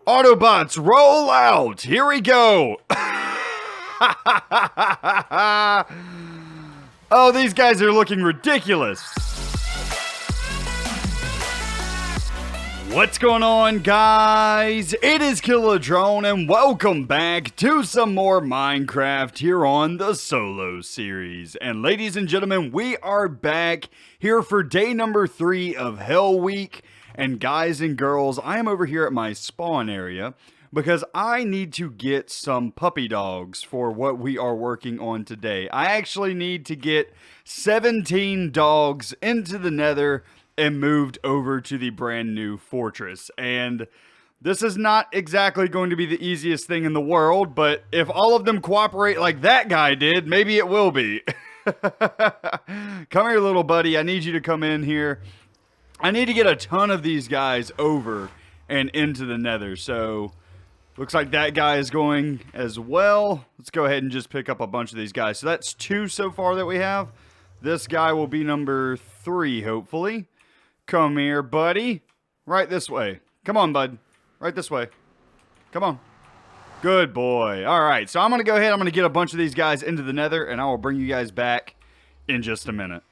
Autobots, roll out! Here we go! Oh, these guys are looking ridiculous. What's going on, guys? It is Kilodrone, and welcome back to some more Minecraft here on the Solo series. And ladies and gentlemen, we are back here for day number 3 of Hell Week. And guys and girls, I am over here at my spawn area because I need to get some puppy dogs for what we are working on today. I actually need to get 17 dogs into the Nether and moved over to the brand new fortress. And this is not exactly going to be the easiest thing in the world, but if all of them cooperate like that guy did, maybe it will be. Come here, little buddy. I need you to come in here. I need to get a ton of these guys over and into the Nether. So looks like that guy is going as well. Let's go ahead and just pick up a bunch of these guys. So that's 2 so far that we have. This guy will be number 3, hopefully. Come here, buddy. Right this way. Come on, bud. Right this way. Come on. Good boy. All right, so I'm going to go ahead. I'm going to get a bunch of these guys into the Nether, and I will bring you guys back in just a minute.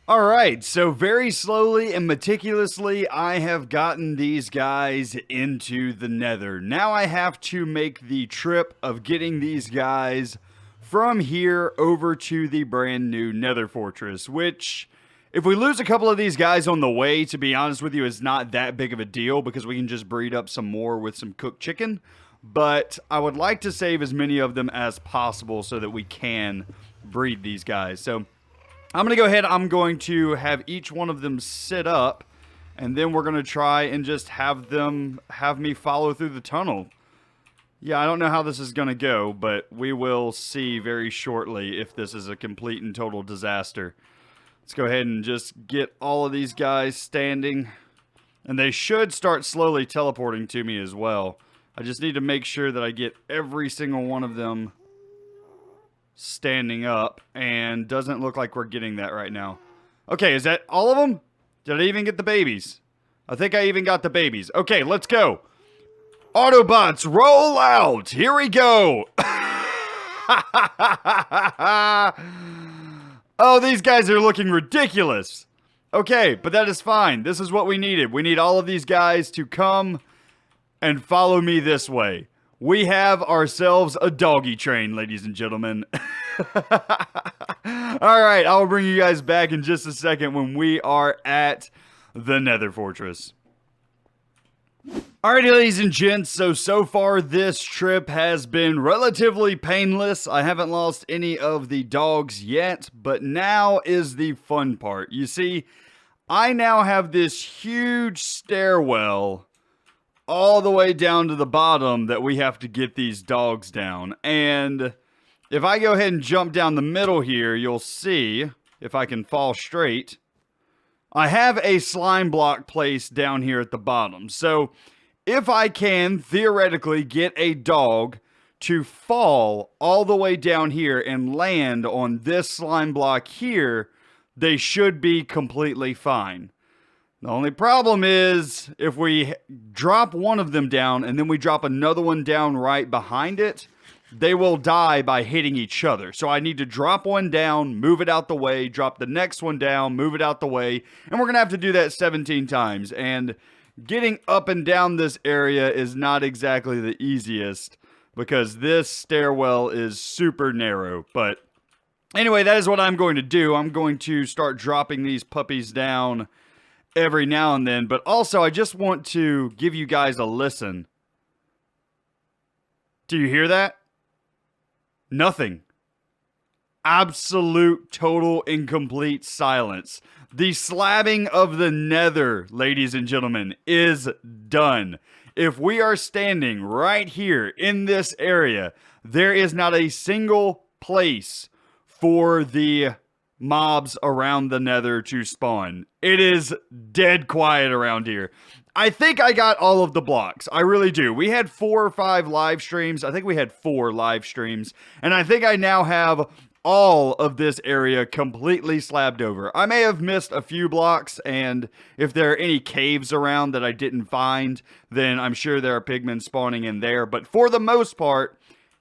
All right, so very slowly and meticulously, I have gotten these guys into the Nether. Now I have to make the trip of getting these guys from here over to the brand new Nether Fortress, which, if we lose a couple of these guys on the way, to be honest with you, is not that big of a deal because we can just breed up some more with some cooked chicken. But I would like to save as many of them as possible so that we can breed these guys. So I'm going to go ahead. I'm going to have each one of them sit up, and then we're going to try and just have me follow through the tunnel. Yeah, I don't know how this is going to go, but we will see very shortly if this is a complete and total disaster. Let's go ahead and just get all of these guys standing, and they should start slowly teleporting to me as well. I just need to make sure that I get every single one of them standing up, and doesn't look like we're getting that right now. Okay, is that all of them? Did I even get the babies? I think I even got the babies. Okay, let's go. Autobots, roll out. Here we go. Oh, these guys are looking ridiculous. Okay, but that is fine. This is what we needed. We need all of these guys to come and follow me this way. We have ourselves a doggy train, ladies and gentlemen. Alright, I'll bring you guys back in just a second when we are at the Nether Fortress. Alrighty, ladies and gents, so far this trip has been relatively painless. I haven't lost any of the dogs yet, but now is the fun part. You see, I now have this huge stairwell all the way down to the bottom that we have to get these dogs down. And if I go ahead and jump down the middle here, you'll see, if I can fall straight, I have a slime block placed down here at the bottom. So if I can theoretically get a dog to fall all the way down here and land on this slime block here, they should be completely fine. The only problem is if we drop one of them down and then we drop another one down right behind it, they will die by hitting each other. So I need to drop one down, move it out the way, drop the next one down, move it out the way, and we're going to have to do that 17 times. And getting up and down this area is not exactly the easiest because this stairwell is super narrow. But anyway, that is what I'm going to do. I'm going to start dropping these puppies down every now and then, but also I just want to give you guys a listen. Do you hear that? Nothing. Absolute, total, incomplete silence. The slabbing of the Nether, ladies and gentlemen, is done. If we are standing right here in this area, there is not a single place for the mobs around the Nether to spawn. It is dead quiet around here. I think I got all of the blocks. I really do. We had 4 or 5 live streams. I think we had 4 live streams. And I think I now have all of this area completely slabbed over. I may have missed a few blocks, and if there are any caves around that I didn't find, then I'm sure there are pigmen spawning in there. But for the most part,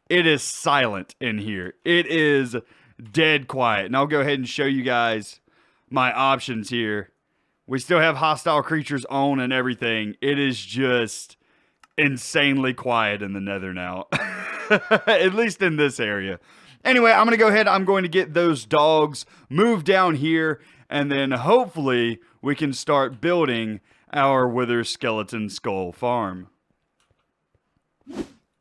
it is silent in here. It is dead quiet. And I'll go ahead and show you guys my options here. We still have hostile creatures on and everything. It is just insanely quiet in the nether now. At least in this area. Anyway, I'm going to go ahead. I'm going to get those dogs moved down here. And then hopefully we can start building our Wither Skeleton Skull farm.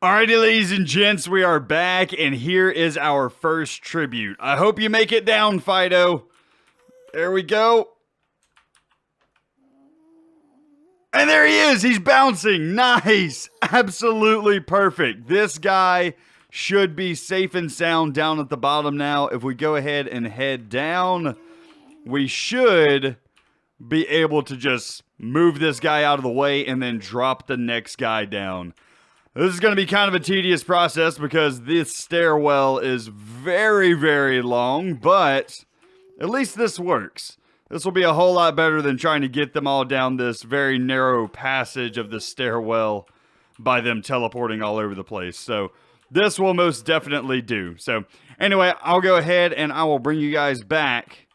Alrighty, ladies and gents, we are back. And here is our first tribute. I hope you make it down, Fido. There we go. And there he is. He's bouncing. Nice. Absolutely perfect. This guy should be safe and sound down at the bottom now. If we go ahead and head down, we should be able to just move this guy out of the way and then drop the next guy down. This is going to be kind of a tedious process because this stairwell is very, very long, but at least this works. This will be a whole lot better than trying to get them all down this very narrow passage of the stairwell by them teleporting all over the place. So this will most definitely do. So anyway, I'll go ahead and I will bring you guys back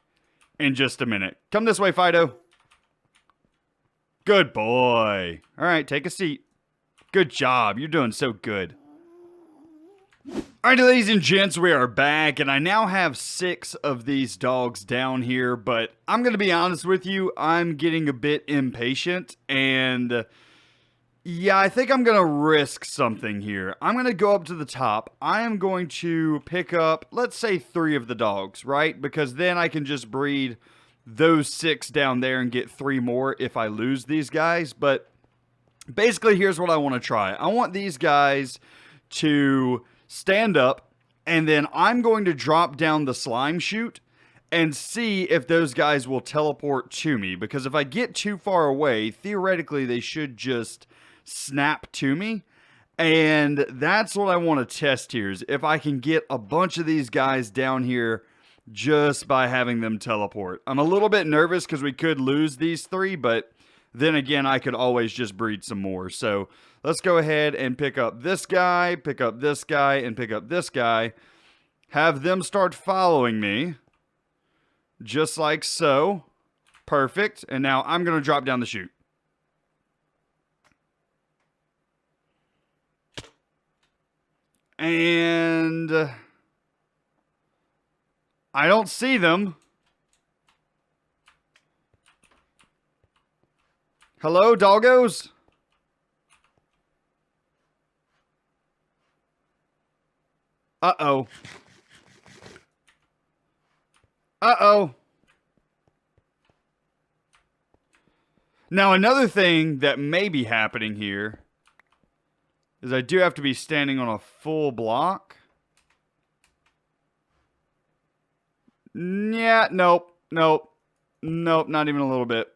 in just a minute. Come this way, Fido. Good boy. All right, take a seat. Good job. You're doing so good. Alright, ladies and gents, we are back, and I now have 6 of these dogs down here, but I'm going to be honest with you, I'm getting a bit impatient, and yeah, I think I'm going to risk something here. I'm going to go up to the top. I am going to pick up, let's say 3 of the dogs, right? Because then I can just breed those 6 down there and get 3 more if I lose these guys, but basically here's what I want to try. I want these guys to stand up, and then I'm going to drop down the slime chute and see if those guys will teleport to me. Because if I get too far away, theoretically they should just snap to me. And that's what I want to test here, is if I can get a bunch of these guys down here just by having them teleport. I'm a little bit nervous because we could lose these 3, but then again, I could always just breed some more. So let's go ahead and pick up this guy, pick up this guy, and pick up this guy. Have them start following me. Just like so. Perfect. And now I'm going to drop down the chute. And I don't see them. Hello, doggos? Uh-oh. Uh-oh. Now, another thing that may be happening here is I do have to be standing on a full block. Yeah, nope, nope, nope, not even a little bit.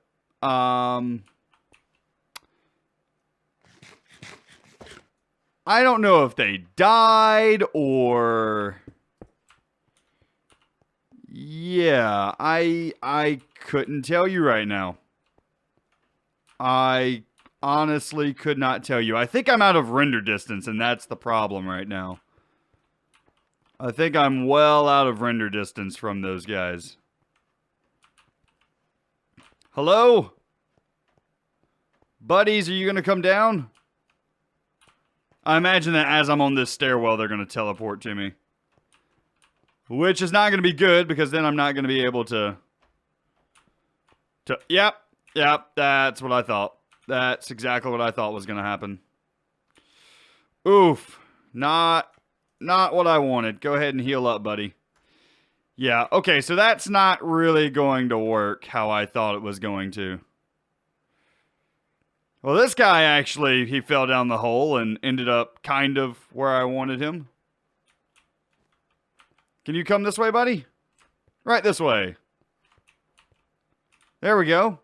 I don't know if they died or... Yeah, I couldn't tell you right now. I honestly could not tell you. I think I'm out of render distance, and that's the problem right now. I think I'm well out of render distance from those guys. Hello? Buddies, are you going to come down? I imagine that as I'm on this stairwell, they're going to teleport to me. Which is not going to be good, because then I'm not going to be able to... Yep, that's what I thought. That's exactly what I thought was going to happen. Oof. Not what I wanted. Go ahead and heal up, buddy. Yeah, okay, so that's not really going to work how I thought it was going to. Well, this guy actually, he fell down the hole and ended up kind of where I wanted him. Can you come this way, buddy? Right this way. There we go.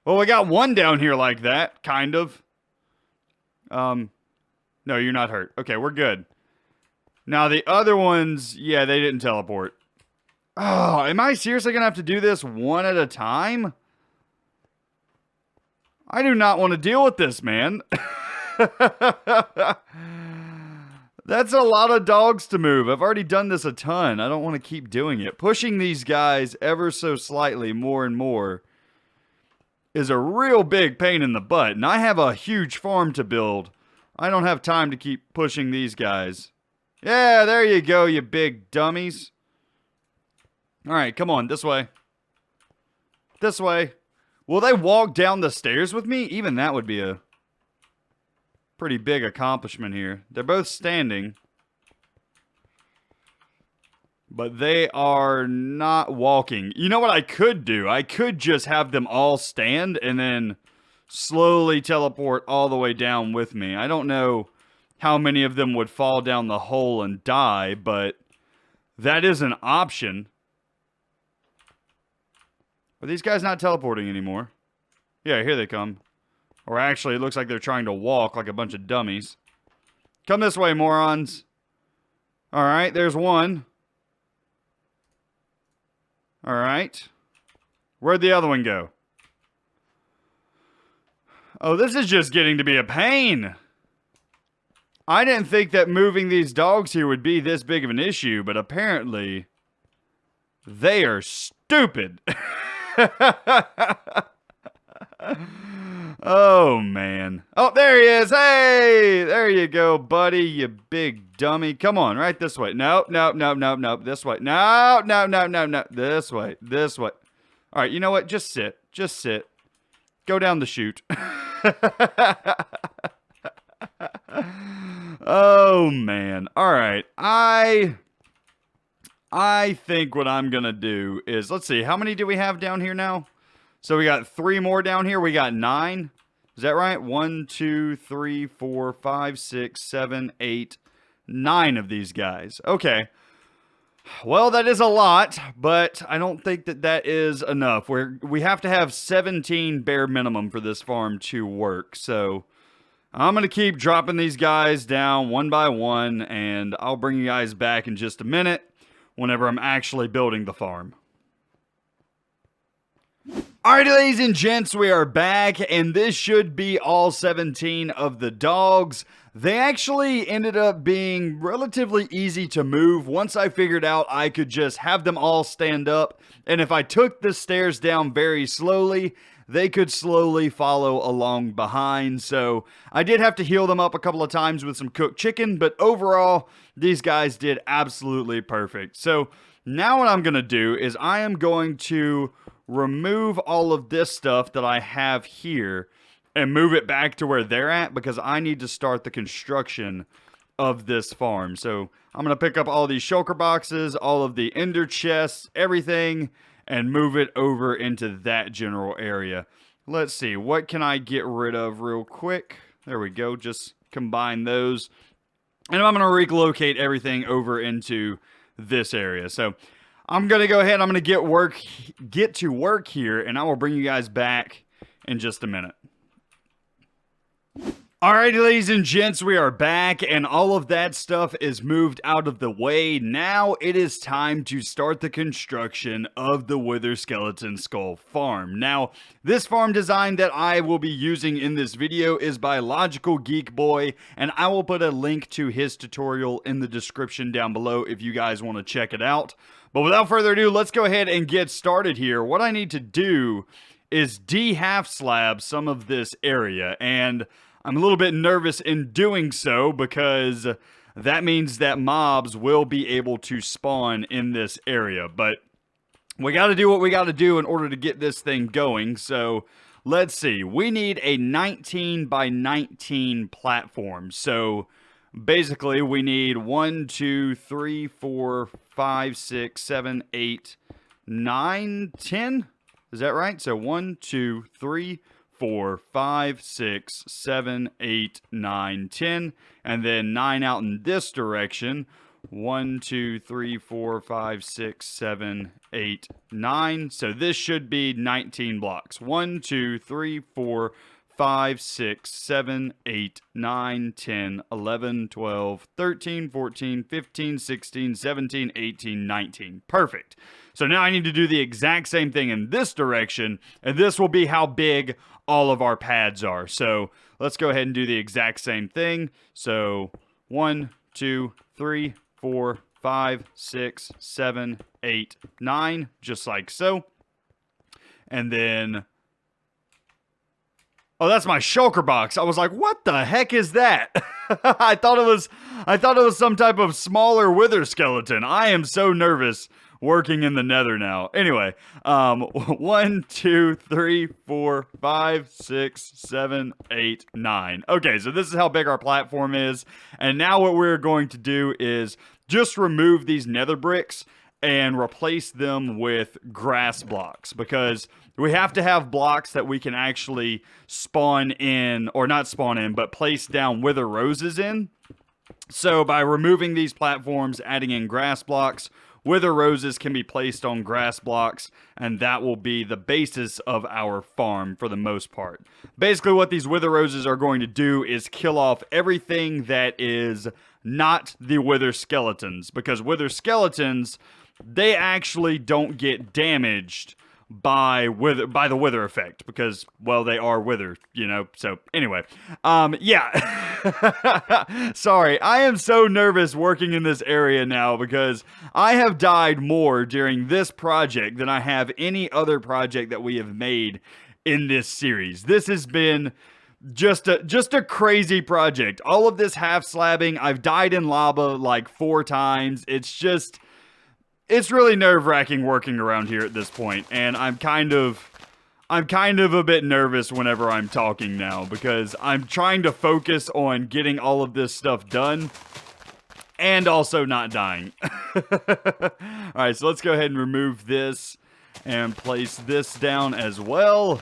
Well, we got one down here like that, kind of. No, you're not hurt. Okay, we're good. Now, the other ones, yeah, they didn't teleport. Oh, am I seriously going to have to do this one at a time? I do not want to deal with this, man. That's a lot of dogs to move. I've already done this a ton. I don't want to keep doing it. Pushing these guys ever so slightly more and more is a real big pain in the butt. And I have a huge farm to build. I don't have time to keep pushing these guys. Yeah, there you go, you big dummies. All right, come on, this way. This way. Will they walk down the stairs with me? Even that would be a pretty big accomplishment here. They're both standing, but they are not walking. You know what I could do? I could just have them all stand and then slowly teleport all the way down with me. I don't know how many of them would fall down the hole and die, but that is an option. Are these guys not teleporting anymore? Yeah, here they come. Or actually, it looks like they're trying to walk like a bunch of dummies. Come this way, morons. Alright, there's one. Alright. Where'd the other one go? Oh, this is just getting to be a pain. I didn't think that moving these dogs here would be this big of an issue, but apparently they are stupid. Oh, man. Oh, there he is. Hey, there you go, buddy, you big dummy. Come on, right this way. Nope, nope, nope, nope, nope. This way. No, no, no, no, no. This way, this way. All right, you know what? Just sit. Just sit. Go down the chute. Oh, man. All right. I think what I'm going to do is, let's see, how many do we have down here now? So we got 3 more down here. We got 9. Is that right? 1, 2, 3, 4, 5, 6, 7, 8, 9 of these guys. Okay. Well, that is a lot, but I don't think that that is enough. We have to have 17 bare minimum for this farm to work. So I'm going to keep dropping these guys down one by one, and I'll bring you guys back in just a minute whenever I'm actually building the farm. Alright, ladies and gents, we are back, and this should be all 17 of the dogs. They actually ended up being relatively easy to move once I figured out I could just have them all stand up, and if I took the stairs down very slowly, they could slowly follow along behind. So I did have to heal them up a couple of times with some cooked chicken, but overall, these guys did absolutely perfect. So now what I'm going to do is I am going to remove all of this stuff that I have here and move it back to where they're at, because I need to start the construction of this farm. So I'm going to pick up all these shulker boxes, all of the ender chests, everything, and move it over into that general area. Let's see, what can I get rid of real quick? There we go, just combine those. And I'm going to relocate everything over into this area. So I'm going to go ahead, I'm going to get to work here, and I will bring you guys back in just a minute. Alrighty, ladies and gents, we are back, and all of that stuff is moved out of the way. Now it is time to start the construction of the Wither Skeleton Skull farm. Now, this farm design that I will be using in this video is by Logical Geek Boy, and I will put a link to his tutorial in the description down below if you guys want to check it out. But without further ado, let's go ahead and get started here. What I need to do is de-half slab some of this area, and I'm a little bit nervous in doing so because that means that mobs will be able to spawn in this area. But we got to do what we got to do in order to get this thing going. So let's see. We need a 19 by 19 platform. So basically we need 1, 2, 3, 4, 5, 6, 7, 8, 9, 10. Is that right? So 1, 2, 3, 4, 5, 6, 7, 8, 9, 10, and then 9 out in this direction. 1, 2, 3, 4, 5, 6, 7, 8, 9. So this should be 19 blocks. 1, 2, 3, 4, 5, 6, 7, 8, 9, 10, 11, 12, 13, 14, 15, 16, 17, 18, 19. Perfect. So now I need to do the exact same thing in this direction, and this will be how big all of our pads are. So let's go ahead and do the exact same thing. So 1, 2, 3, 4, 5, 6, 7, 8, 9, just like so. And then, oh, that's my shulker box. I was like, what the heck is that? I thought it was some type of smaller wither skeleton. I am so nervous working in the nether now. Anyway, 1, 2, 3, 4, 5, 6, 7, 8, 9. Okay, so this is how big our platform is. And now what we're going to do is just remove these nether bricks and replace them with grass blocks, because we have to have blocks that we can actually spawn in, or not spawn in, but place down wither roses in. So by removing these platforms, adding in grass blocks, wither roses can be placed on grass blocks, and that will be the basis of our farm for the most part. Basically, what these wither roses are going to do is kill off everything that is not the wither skeletons, because wither skeletons, they actually don't get damaged by the wither effect, because, well, they are wither, you know. So anyway, yeah. Sorry, I am so nervous working in this area now, because I have died more during this project than I have any other project that we have made in this series. This has been just a crazy project. All of this half slabbing, I've died in lava like 4 times. It's really nerve-wracking working around here at this point, and I'm kind of a bit nervous whenever I'm talking now, because I'm trying to focus on getting all of this stuff done and also not dying. Alright, so let's go ahead and remove this and place this down as well.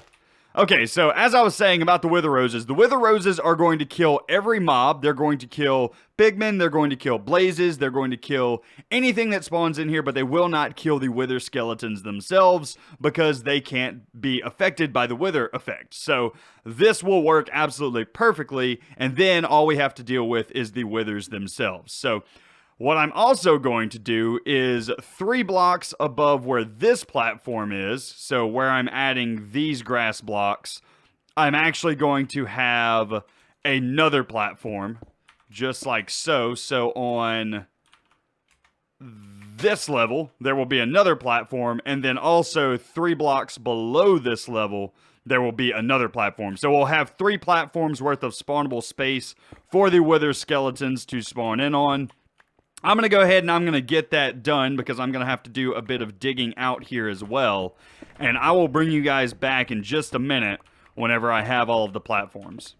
Okay, so as I was saying about the wither roses are going to kill every mob. They're going to kill pigmen, they're going to kill blazes, they're going to kill anything that spawns in here, but they will not kill the wither skeletons themselves, because they can't be affected by the wither effect. So this will work absolutely perfectly, and then all we have to deal with is the withers themselves. So what I'm also going to do is 3 blocks above where this platform is, so where I'm adding these grass blocks, I'm actually going to have another platform, just like so. So on this level, there will be another platform, and then also 3 blocks below this level, there will be another platform. So we'll have 3 platforms worth of spawnable space for the wither skeletons to spawn in on. I'm going to go ahead and I'm going to get that done, because I'm going to have to do a bit of digging out here as well. And I will bring you guys back in just a minute whenever I have all of the platforms.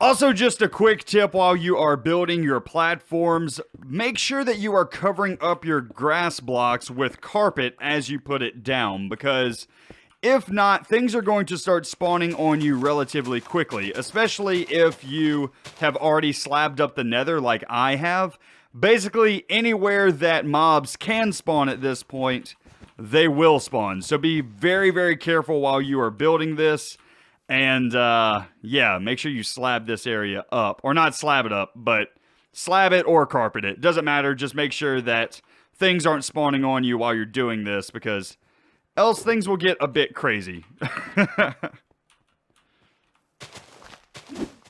Also, just a quick tip while you are building your platforms, make sure that you are covering up your grass blocks with carpet as you put it down, because if not, things are going to start spawning on you relatively quickly, especially if you have already slabbed up the nether like I have. Basically, anywhere that mobs can spawn at this point, they will spawn. So be very, very careful while you are building this. And, yeah, make sure you slab this area up. Or not slab it up, but slab it or carpet it. Doesn't matter, just make sure that things aren't spawning on you while you're doing this, because else things will get a bit crazy.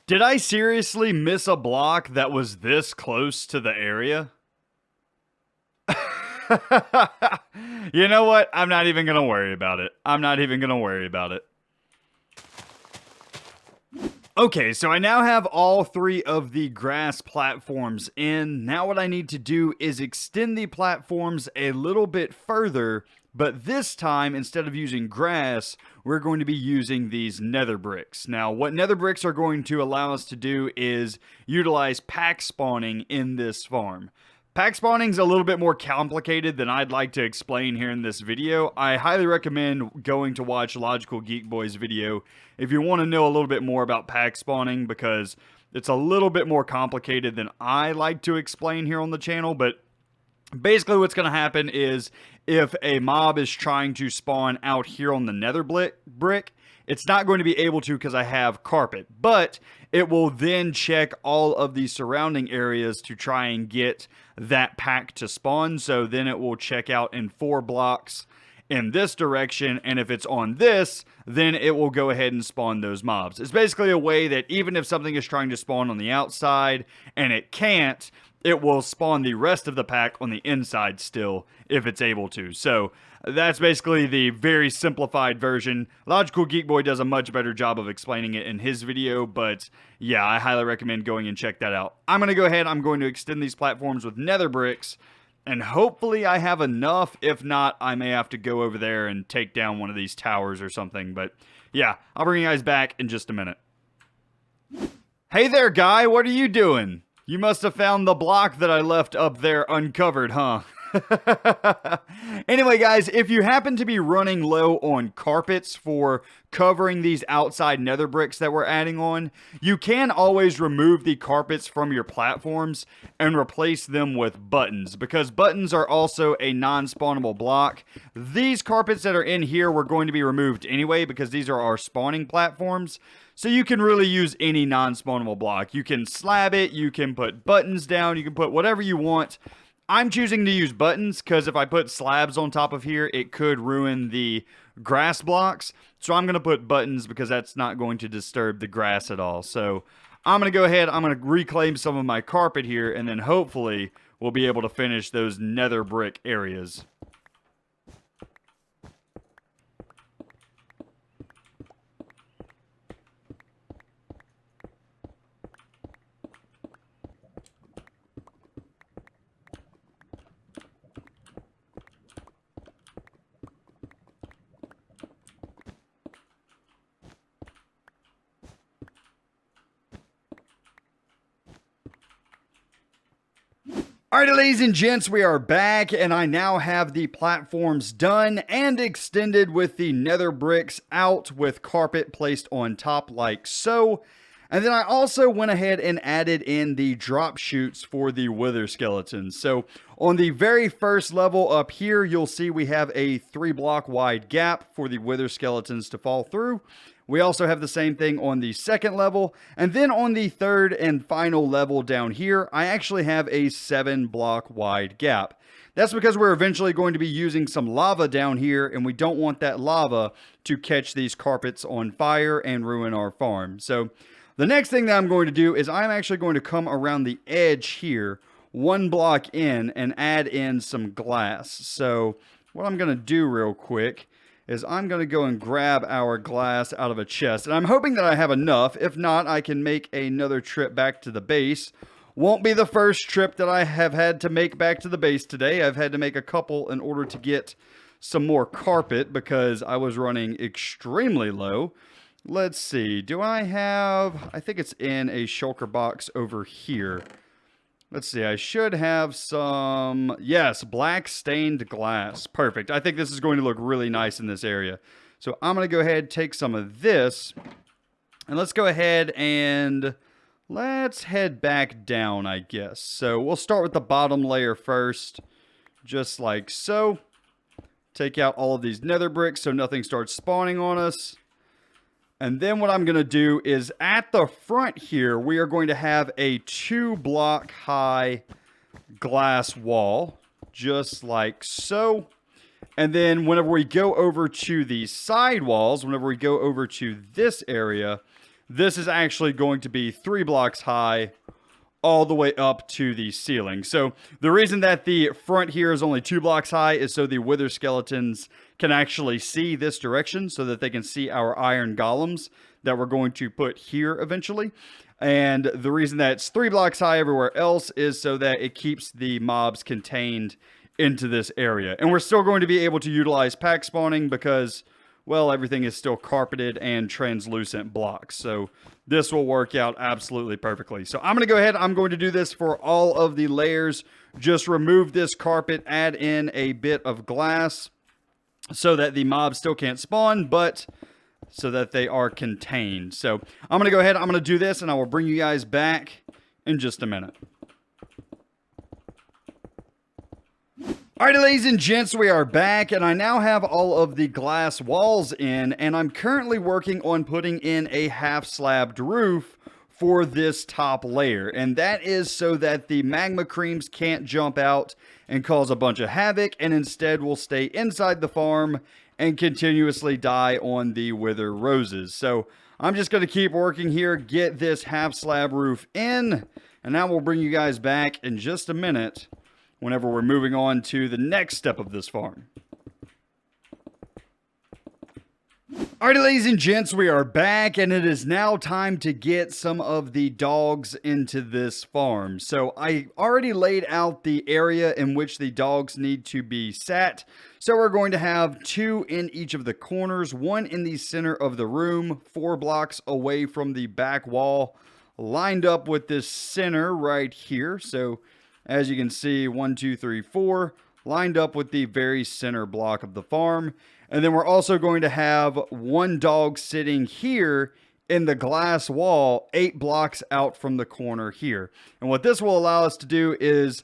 Did I seriously miss a block that was this close to the area? You know what? I'm not even going to worry about it. I'm not even going to worry about it. Okay, so I now have all 3 of the grass platforms in. Now what I need to do is extend the platforms a little bit further, but this time, instead of using grass, we're going to be using these nether bricks. Now, what nether bricks are going to allow us to do is utilize pack spawning in this farm. Pack spawning is a little bit more complicated than I'd like to explain here in this video. I highly recommend going to watch Logical Geek Boy's video if you want to know a little bit more about pack spawning, because it's a little bit more complicated than I like to explain here on the channel. But Basically, what's going to happen is if a mob is trying to spawn out here on the nether brick, it's not going to be able to because I have carpet. But it will then check all of the surrounding areas to try and get that pack to spawn. So then it will check out in 4 blocks in this direction, and if it's on this, then it will go ahead and spawn those mobs. It's basically a way that even if something is trying to spawn on the outside and it can't, it will spawn the rest of the pack on the inside still if it's able to. So that's basically the very simplified version. Logical Geek Boy does a much better job of explaining it in his video, but yeah, I highly recommend going and check that out. I'm going to go ahead, I'm going to extend these platforms with nether bricks, and hopefully I have enough. If not, I may have to go over there and take down one of these towers or something. But yeah, I'll bring you guys back in just a minute. Hey there, guy. What are you doing? You must have found the block that I left up there uncovered, huh? Anyway, guys, if you happen to be running low on carpets for covering these outside nether bricks that we're adding on, you can always remove the carpets from your platforms and replace them with buttons, because buttons are also a non-spawnable block. These carpets that are in here were going to be removed anyway because these are our spawning platforms. So you can really use any non-spawnable block. You can slab it, you can put buttons down, you can put whatever you want. I'm choosing to use buttons because if I put slabs on top of here, it could ruin the grass blocks. So I'm going to put buttons because that's not going to disturb the grass at all. So I'm going to go ahead, I'm going to reclaim some of my carpet here, and then hopefully we'll be able to finish those nether brick areas. Alright, ladies and gents, we are back, and I now have the platforms done and extended with the nether bricks out with carpet placed on top like so. And then I also went ahead and added in the drop chutes for the wither skeletons. So on the very first level up here, you'll see we have a 3-block wide gap for the wither skeletons to fall through. We also have the same thing on the second level. And then on the third and final level down here, I actually have a 7-block wide gap. That's because we're eventually going to be using some lava down here, and we don't want that lava to catch these carpets on fire and ruin our farm. So the next thing that I'm going to do is I'm actually going to come around the edge here, 1 block in, and add in some glass. So what I'm going to do real quick is I'm going to go and grab our glass out of a chest. And I'm hoping that I have enough. If not, I can make another trip back to the base. Won't be the first trip that I have had to make back to the base today. I've had to make a couple in order to get some more carpet because I was running extremely low. Let's see. Do I have... I think it's in a shulker box over here. Let's see, I should have some, yes, black stained glass. Perfect. I think this is going to look really nice in this area. So I'm going to go ahead and take some of this. And let's go ahead and let's head back down, I guess. So we'll start with the bottom layer first, just like so. Take out all of these nether bricks so nothing starts spawning on us. And then what I'm going to do is at the front here, we are going to have a 2-block high glass wall, just like so. And then whenever we go over to the side walls, whenever we go over to this area, this is actually going to be 3 blocks high all the way up to the ceiling. So the reason that the front here is only 2 blocks high is so the wither skeletons can actually see this direction so that they can see our iron golems that we're going to put here eventually. And the reason that it's 3 blocks high everywhere else is so that it keeps the mobs contained into this area. And we're still going to be able to utilize pack spawning because, well, everything is still carpeted and translucent blocks. So this will work out absolutely perfectly. So I'm going to go ahead. I'm going to do this for all of the layers. Just remove this carpet, add in a bit of glass so that the mobs still can't spawn, but so that they are contained. So I'm going to go ahead. I'm going to do this, and I will bring you guys back in just a minute. Alright, ladies and gents, we are back, and I now have all of the glass walls in, and I'm currently working on putting in a half-slabbed roof for this top layer, and that is so that the magma creams can't jump out and cause a bunch of havoc, and instead will stay inside the farm and continuously die on the wither roses. So I'm just going to keep working here, get this half-slab roof in, and now we'll bring you guys back in just a minute whenever we're moving on to the next step of this farm. Alrighty, ladies and gents, we are back, and it is now time to get some of the dogs into this farm. So I already laid out the area in which the dogs need to be sat. So we're going to have 2 in each of the corners, 1 in the center of the room, 4 blocks away from the back wall, lined up with this center right here. So as you can see, 1, 2, 3, 4, lined up with the very center block of the farm. And then we're also going to have 1 dog sitting here in the glass wall, 8 blocks out from the corner here. And what this will allow us to do is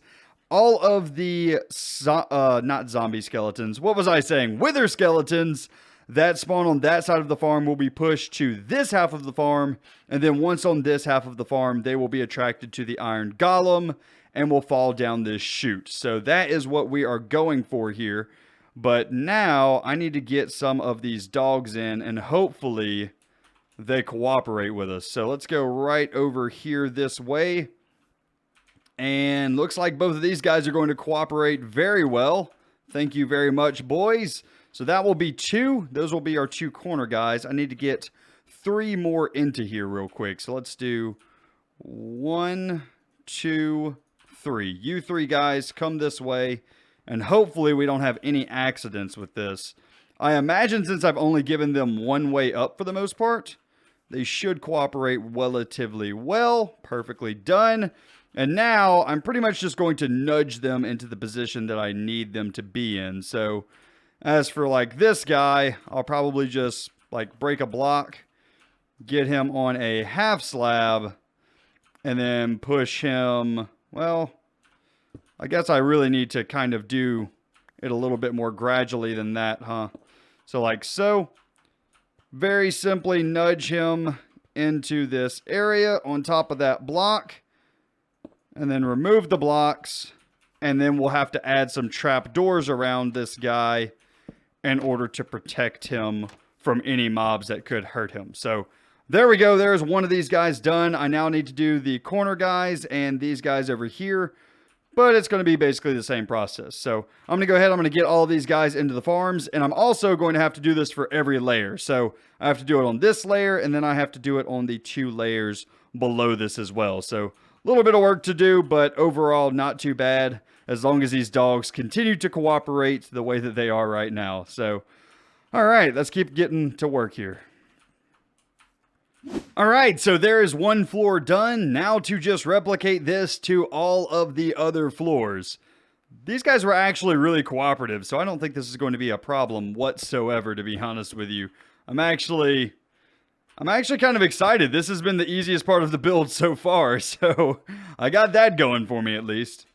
all of the, not zombie skeletons, what was I saying? Wither skeletons that spawn on that side of the farm will be pushed to this half of the farm. And then once on this half of the farm, they will be attracted to the iron golem and will fall down this chute. So that is what we are going for here. But now I need to get some of these dogs in, and hopefully they cooperate with us. So let's go right over here this way. And looks like both of these guys are going to cooperate very well. Thank you very much, boys. So that will be 2. Those will be our 2 corner guys. I need to get 3 more into here real quick. So let's do 1, 2, 3. You 3 guys, come this way. And hopefully we don't have any accidents with this. I imagine since I've only given them 1 way up for the most part, they should cooperate relatively well. Perfectly done. And now I'm pretty much just going to nudge them into the position that I need them to be in. So as for like this guy, I'll probably just like break a block, get him on a half slab, and then push him, well, I guess I really need to kind of do it a little bit more gradually than that, huh? So like so, very simply nudge him into this area on top of that block, and then remove the blocks, and then we'll have to add some trap doors around this guy in order to protect him from any mobs that could hurt him. So there we go. There's one of these guys done. I now need to do the corner guys and these guys over here. But it's going to be basically the same process. So I'm going to go ahead. I'm going to get all of these guys into the farms. And I'm also going to have to do this for every layer. So I have to do it on this layer. And then I have to do it on the 2 layers below this as well. So a little bit of work to do. But overall, not too bad. As long as these dogs continue to cooperate the way that they are right now. So, all right. Let's keep getting to work here. Alright, so there is 1 floor done. Now to just replicate this to all of the other floors. These guys were actually really cooperative, so I don't think this is going to be a problem whatsoever, to be honest with you. I'm actually kind of excited. This has been the easiest part of the build so far, so I got that going for me at least.